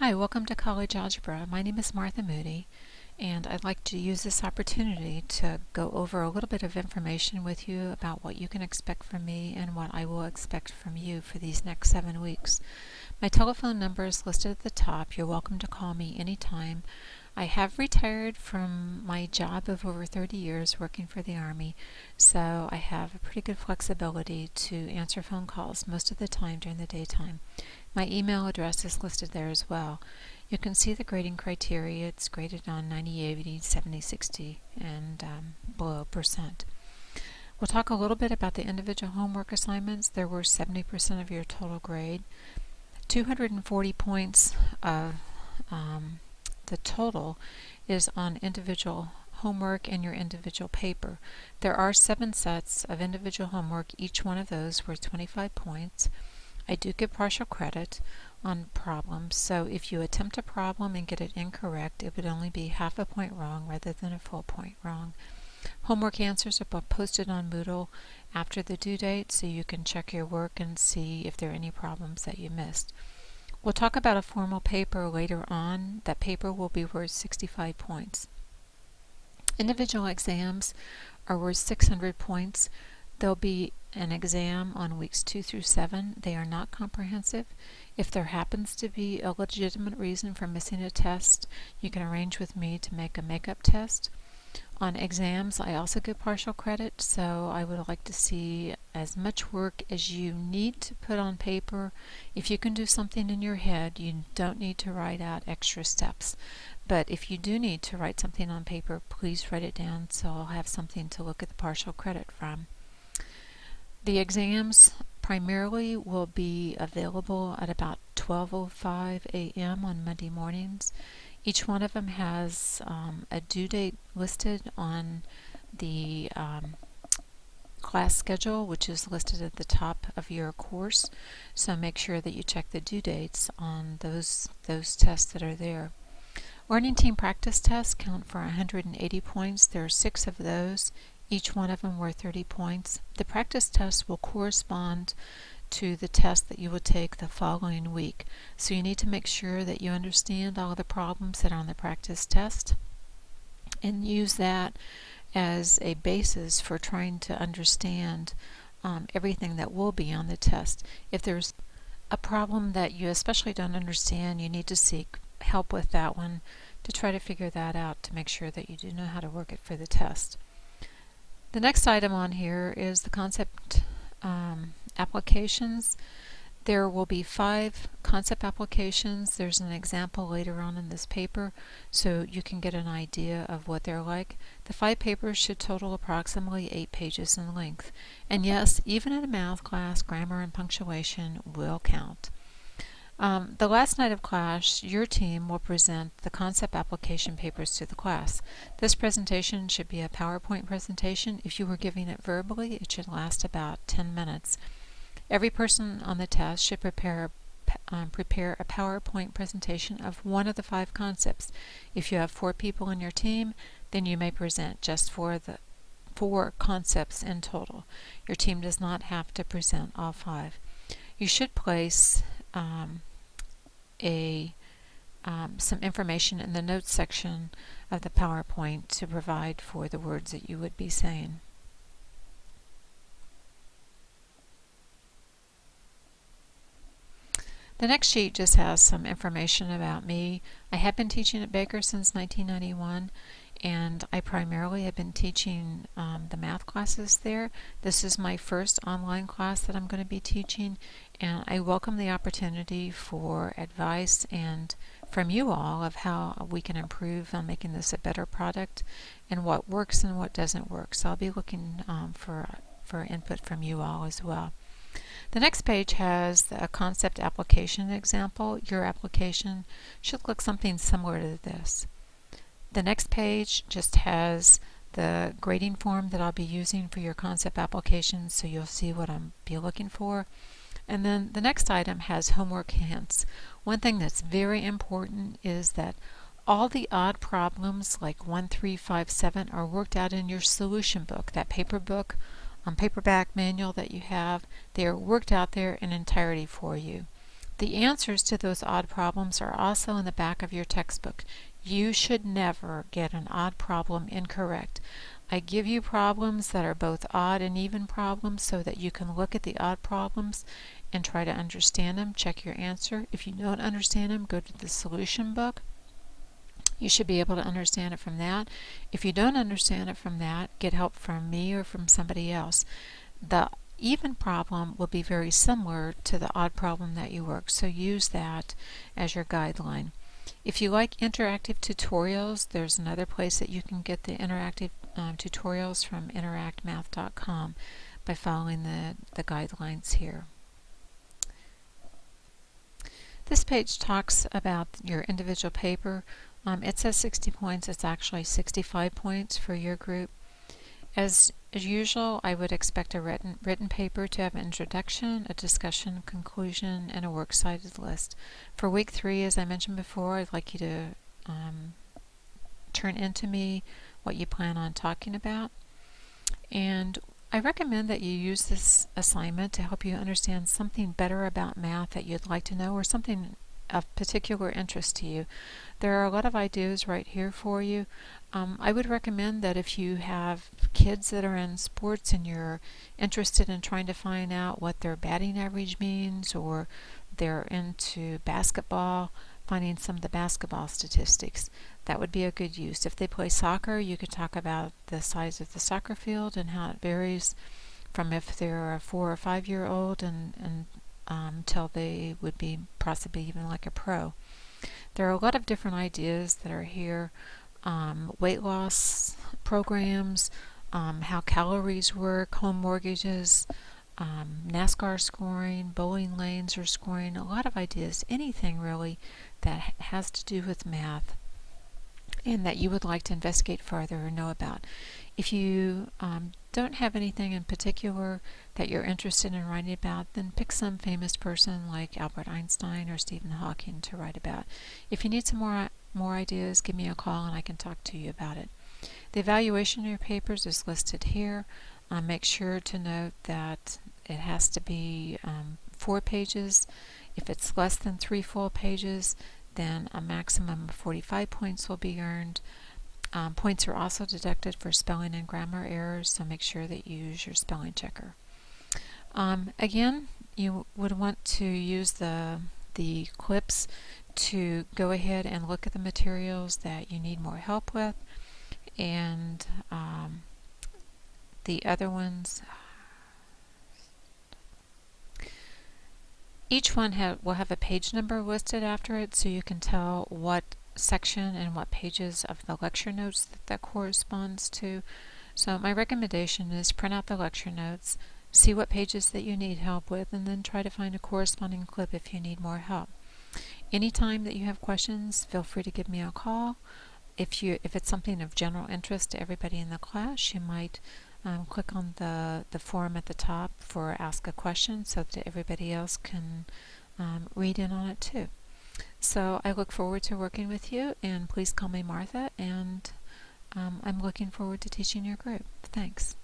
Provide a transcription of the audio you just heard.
Hi, welcome to College Algebra. My name is Martha Moody, and I'd like to use this opportunity to go over a little bit of information with you about what you can expect from me and what I will expect from you for these next 7 weeks. My telephone number is listed at the top. You're welcome to call me anytime. I have retired from my job of over 30 years working for the Army, so I have a pretty good flexibility to answer phone calls most of the time during the daytime. My email address is listed there as well. You can see the grading criteria. It's graded on 90, 80, 70, 60, and below percent. We'll talk a little bit about the individual homework assignments. There were 70% of your total grade. 240 points of the total is on individual homework and your individual paper. There are 7 sets of individual homework. Each one of those were 25 points. I do give partial credit on problems, so if you attempt a problem and get it incorrect, it would only be half a point wrong rather than a full point wrong. Homework answers are posted on Moodle after the due date, so you can check your work and see if there are any problems that you missed. We'll talk about a formal paper later on. That paper will be worth 65 points. Individual exams are worth 600 points. There'll be an exam on weeks 2 through 7. They are not comprehensive. If there happens to be a legitimate reason for missing a test, you can arrange with me to make a makeup test. On exams, I also give partial credit, so I would like to see as much work as you need to put on paper. If you can do something in your head, you don't need to write out extra steps. But if you do need to write something on paper, please write it down so I'll have something to look at the partial credit from. The exams primarily will be available at about 12:05 a.m. on Monday mornings. Each one of them has a due date listed on the class schedule, which is listed at the top of your course. So make sure that you check the due dates on those tests that are there. Learning team practice tests count for 180 points. There are 6 of those. Each one of them worth 30 points. The practice tests will correspond to the test that you will take the following week. So you need to make sure that you understand all the problems that are on the practice test and use that as a basis for trying to understand everything that will be on the test. If there's a problem that you especially don't understand, you need to seek help with that one to try to figure that out to make sure that you do know how to work it for the test. The next item on here is the concept applications. There will be 5 concept applications. There's an example later on in this paper, so you can get an idea of what they're like. The 5 papers should total approximately 8 pages in length. And yes, even in a math class, grammar and punctuation will count. The last night of class, your team will present the concept application papers to the class. This presentation should be a PowerPoint presentation. If you were giving it verbally, it should last about 10 minutes. Every person on the test should prepare a PowerPoint presentation of one of the 5 concepts. If you have 4 people in your team, then you may present just for the 4 concepts in total. Your team does not have to present all 5. You should place some information in the notes section of the PowerPoint to provide for the words that you would be saying. The next sheet just has some information about me. I have been teaching at Baker since 1991, and I primarily have been teaching the math classes there. This is my first online class that I'm going to be teaching, and I welcome the opportunity for advice and from you all of how we can improve on making this a better product and what works and what doesn't work. So I'll be looking for input from you all as well. The next page has a concept application example. Your application should look something similar to this. The next page just has the grading form that I'll be using for your concept application, so you'll see what I'll be looking for. And then the next item has homework hints. One thing that's very important is that all the odd problems like 1, 3, 5, 7 are worked out in your solution book, that paper book, paperback manual that you have. They are worked out there in entirety for you. The answers to those odd problems are also in the back of your textbook. You should never get an odd problem incorrect. I give you problems that are both odd and even problems so that you can look at the odd problems and try to understand them, check your answer. If you don't understand them, go to the solution book. You should be able to understand it from that. If you don't understand it from that, get help from me or from somebody else. The even problem will be very similar to the odd problem that you work, so use that as your guideline. If you like interactive tutorials, there's another place that you can get the interactive tutorials from interactmath.com by following the guidelines here. This page talks about your individual paper. It says 60 points. It's actually 65 points for your group. As usual, I would expect a written paper to have an introduction, a discussion, conclusion, and a works cited list. For week 3, as I mentioned before, I'd like you to turn into me what you plan on talking about. And I recommend that you use this assignment to help you understand something better about math that you'd like to know, or something of particular interest to you. There are a lot of ideas right here for you. I would recommend that if you have kids that are in sports and you're interested in trying to find out what their batting average means, or they're into basketball, finding some of the basketball statistics, that would be a good use. If they play soccer, you could talk about the size of the soccer field and how it varies from if they're a 4 or 5 year old and until they would be possibly even like a pro. There are a lot of different ideas that are here. Weight loss programs, how calories work, home mortgages, NASCAR scoring, bowling lanes or scoring, a lot of ideas, anything really that has to do with math and that you would like to investigate further or know about. If you don't have anything in particular that you're interested in writing about, then pick some famous person like Albert Einstein or Stephen Hawking to write about. If you need some more ideas, give me a call and I can talk to you about it. The evaluation of your papers is listed here. Make sure to note that it has to be 4 pages. If it's less than 3 full pages, then a maximum of 45 points will be earned. Points are also deducted for spelling and grammar errors, so make sure that you use your spelling checker. Again, you would want to use the clips to go ahead and look at the materials that you need more help with, and the other ones, each one will have a page number listed after it, so you can tell what section and what pages of the lecture notes that corresponds to. So my recommendation is print out the lecture notes, see what pages that you need help with, and then try to find a corresponding clip if you need more help. Anytime that you have questions, feel free to give me a call. If it's something of general interest to everybody in the class, you might click on the form at the top for Ask a Question so that everybody else can read in on it too. So I look forward to working with you, and please call me Martha, and I'm looking forward to teaching your group. Thanks.